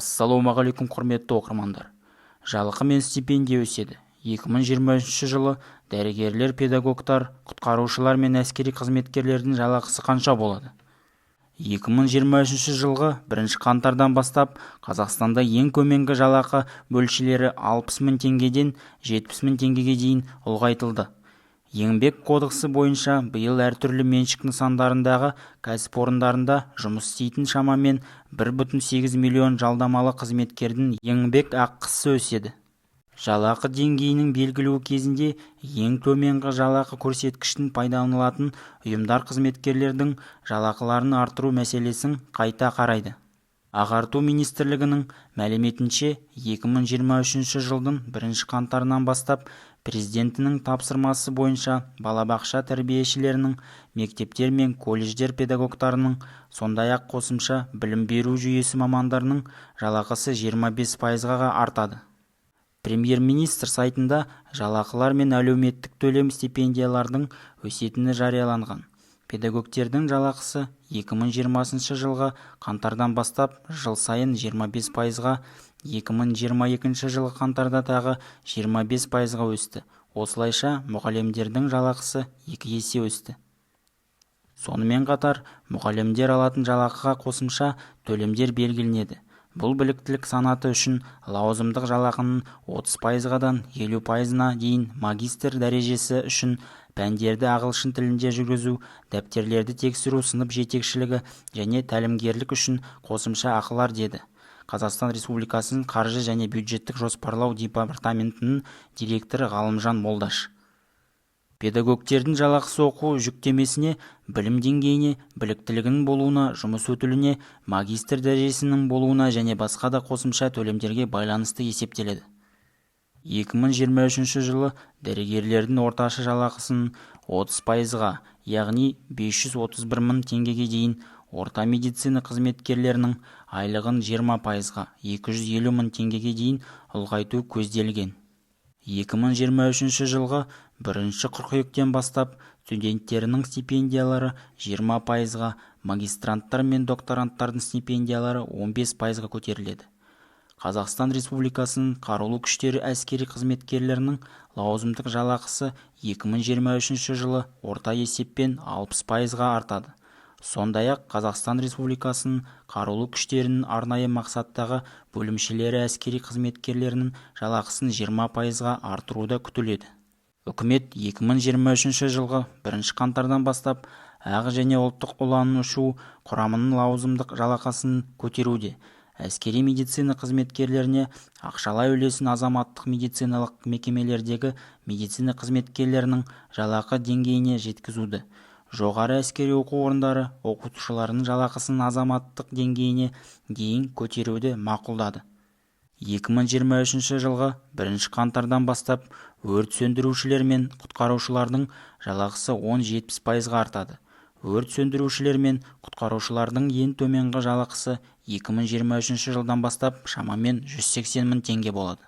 Ассалаумағалейкум құрметті оқырмандар. Жалақы мен стипендия өседі. 2023 жылы дәрігерлер, педагогтар, құтқарушылар мен әскери қызметкерлердің жалақысы қанша болады? 2023 жылғы 1 қаңтардан бастап Қазақстанда ең төменгі жалақы мөлшері 60 мың теңгеден 70 мың теңгеге дейін ұлғайтылды. Еңбек кодексі бойынша биыл әртүрлі меншік нысандарындағы кәсіпорындарында жұмыс істейтін шамамен 1,8 миллион жалдамалы қызметкердің еңбек ақысы өседі. Жалақы деңгейінің белгілеу кезінде ең төменгі жалақы көрсеткішін пайдаланылатын ұйымдар қызметкерлердің жалақыларын арттыру мәселесін қайта қарайды. Ағарту министрлігінің мәліметінше 2023 жылдың 1 қаңтарынан бастап президентінің тапсырмасы бойынша балабақша тәрбиешілерінің, мектептер мен колледждер педагогтарының, сондай-ақ қосымша білім беру жүйесі мамандарының жалақысы 25%-ға артады. Премьер-министр сайтында жалақылар мен әлеуметтік төлем стипендиялардың өсетіні жарияланған. Педагогтердің жалақысы 2020 жылғы қаңтардан бастап жыл сайын 25%-ға, 2022 жылғы қаңтарда тағы 25%-ға өсті. Осылайша мұғалімдердің жалақысы 2 есе өсті. Сонымен қатар, мұғалімдер алатын жалақыға қосымша төлемдер белгіленеді. Бұл біліктілік санаты үшін лауазымдық жалақының 30%-дан 50%-на дейін, магистр дәрежесі үшін пәндерді ағылшын тілінде жүргізу, дәптерлерді тексеру, сынып жетекшілігі және тәлімгерлік үшін қосымша ақылар, деді Қазақстан Республикасының қаржы және бюджеттік жоспарлау департаментінің директоры Ғалымжан Молдаш. Педагогтердің жалақысы оқу жүктемесіне, білім деңгейіне, біліктілігінің болуына, жұмыс өтіліне, магистр дәрежесінің болуына және басқа да қосымша төлемдерге байланысты есептеледі. 2023 жылы дәрігерлердің орташа жалақысының 30%-ға, яғни 531 мың теңгеге дейін, орта медицина қызметкерлерінің айлығын 20%-ға, 250 мың теңгеге дейін ұлғайту көзделген. 2023 жылғы 1 қыркүйектен бастап студенттерінің стипендиялары 20%-ға, магистранттар мен докторанттардың стипендиялары 15%-ға көтеріледі. Қазақстан Республикасының қарулы күштері әскери қызметкерлерінің лауазымдық жалақысы 2023 жылы орта есеппен 60%-ға артады. Сондай-ақ Қазақстан Республикасының қарулы күштерінің арнайы мақсаттағы бөлімшелері әскери қызметкерлерінің жалақысын 20%-ға артыруды күтіледі. Үкімет 2023 жылғы 1 қаңтардан бастап ақ және ұлттық ұланның ұшу құрамының лауазымдық жалақысын көтеруде. Әскери медицина қызметкерлеріне ақшалай үлесін азаматтық медициналық мекемелердегі медицина қызметкерлерінің жалақы деңгейіне жеткізуді. Жоғары әскери оқу орындары оқытушыларының жалақысын азаматтық деңгейіне дейін көтеруді мақұлдады. 2023 жылғы 1 қаңтардан бастап өрт сөндірушілер мен құтқарушылардың жалақысы 10-70%-ға артады. Өрт сөндірушілер мен құтқарушылардың ең төменгі жалақысы 2023 жылдан бастап шамамен 180 мың теңге болады.